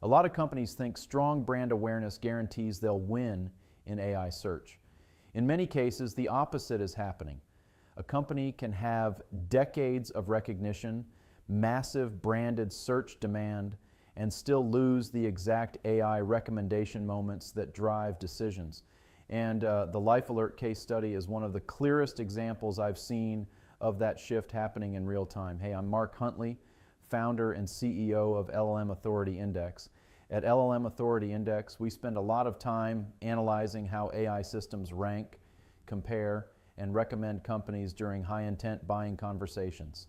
A lot of companies think strong brand awareness guarantees they'll win in AI search. In many cases, the opposite is happening. A company can have decades of recognition, massive branded search demand, and still lose the exact AI recommendation moments that drive decisions. And the Life Alert case study is one of the clearest examples I've seen of that shift happening in real time. Hey, I'm Mark Huntley, founder and CEO of LLM Authority Index. At LLM Authority Index, we spend a lot of time analyzing how AI systems rank, compare, and recommend companies during high-intent buying conversations.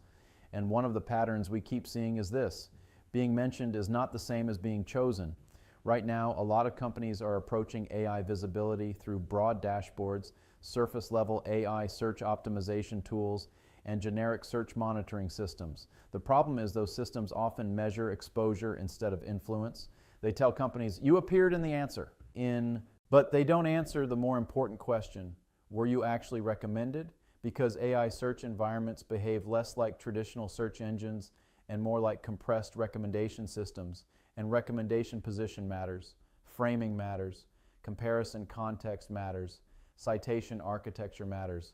And one of the patterns we keep seeing is this: being mentioned is not the same as being chosen. Right now, a lot of companies are approaching AI visibility through broad dashboards, surface-level AI search optimization tools, and generic search monitoring systems. The problem is those systems often measure exposure instead of influence. They tell companies, you appeared in the answer, but they don't answer the more important question: were you actually recommended? Because AI search environments behave less like traditional search engines and more like compressed recommendation systems, and recommendation position matters, framing matters, comparison context matters, citation architecture matters.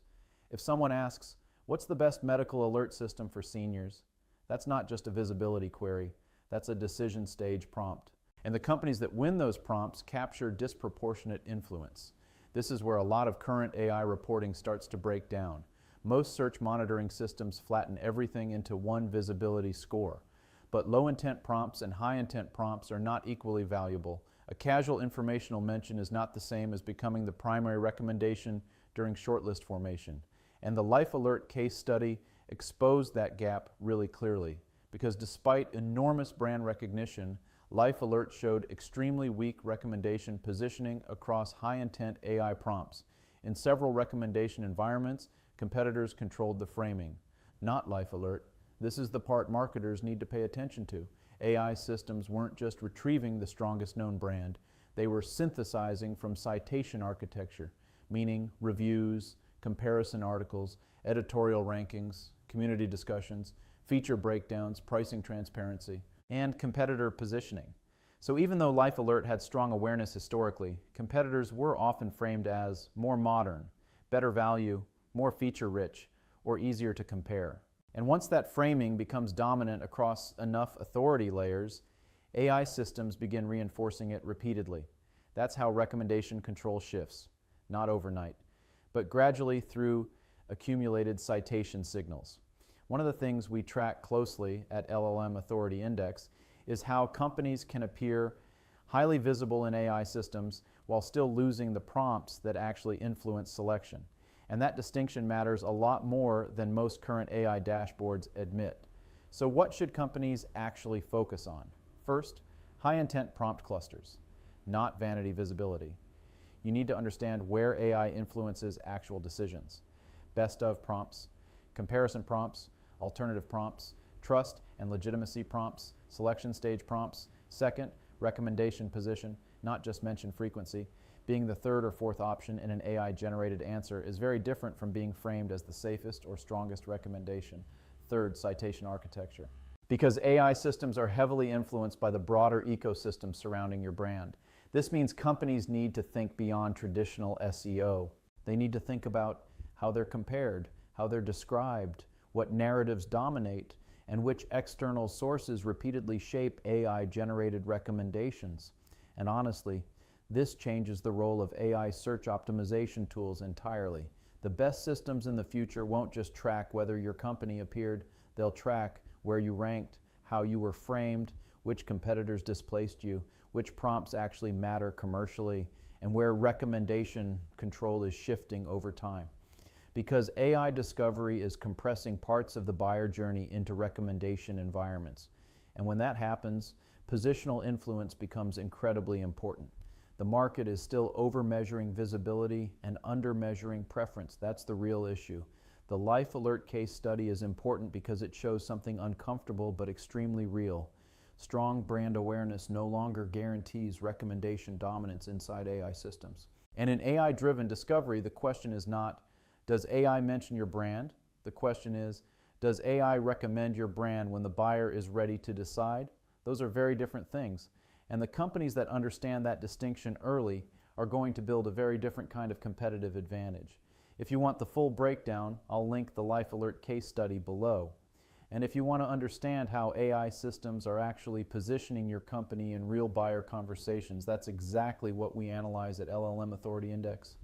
If someone asks, what's the best medical alert system for seniors? That's not just a visibility query, that's a decision stage prompt. And the companies that win those prompts capture disproportionate influence. This is where a lot of current AI reporting starts to break down. Most search monitoring systems flatten everything into one visibility score. But low-intent prompts and high-intent prompts are not equally valuable. A casual informational mention is not the same as becoming the primary recommendation during shortlist formation. And the Life Alert case study exposed that gap really clearly, because despite enormous brand recognition, Life Alert showed extremely weak recommendation positioning across high-intent AI prompts. In several recommendation environments, competitors controlled the framing. Not Life Alert. This is the part marketers need to pay attention to. AI systems weren't just retrieving the strongest known brand, they were synthesizing from citation architecture, meaning reviews, comparison articles, editorial rankings, community discussions, feature breakdowns, pricing transparency, and competitor positioning. So even though Life Alert had strong awareness historically, competitors were often framed as more modern, better value, more feature-rich, or easier to compare. And once that framing becomes dominant across enough authority layers, AI systems begin reinforcing it repeatedly. That's how recommendation control shifts, not overnight, but gradually through accumulated citation signals. One of the things we track closely at LLM Authority Index is how companies can appear highly visible in AI systems while still losing the prompts that actually influence selection. And that distinction matters a lot more than most current AI dashboards admit. So what should companies actually focus on? First, high-intent prompt clusters, not vanity visibility. You need to understand where AI influences actual decisions. Best of prompts, comparison prompts, alternative prompts, trust and legitimacy prompts, selection stage prompts. Second, recommendation position, not just mention frequency. Being the third or fourth option in an AI-generated answer is very different from being framed as the safest or strongest recommendation. Third, citation architecture. Because AI systems are heavily influenced by the broader ecosystem surrounding your brand. This means companies need to think beyond traditional SEO. They need to think about how they're compared, how they're described, what narratives dominate, and which external sources repeatedly shape AI-generated recommendations. And honestly, this changes the role of AI search optimization tools entirely. The best systems in the future won't just track whether your company appeared, they'll track where you ranked, how you were framed, which competitors displaced you, which prompts actually matter commercially, and where recommendation control is shifting over time. Because AI discovery is compressing parts of the buyer journey into recommendation environments. And when that happens, positional influence becomes incredibly important. The market is still over-measuring visibility and under-measuring preference. That's the real issue. The Life Alert case study is important because it shows something uncomfortable but extremely real. Strong brand awareness no longer guarantees recommendation dominance inside AI systems. And in AI-driven discovery, the question is not, does AI mention your brand? The question is, does AI recommend your brand when the buyer is ready to decide? Those are very different things. And the companies that understand that distinction early are going to build a very different kind of competitive advantage. If you want the full breakdown, I'll link the Life Alert case study below. And if you want to understand how AI systems are actually positioning your company in real buyer conversations, that's exactly what we analyze at LLM Authority Index.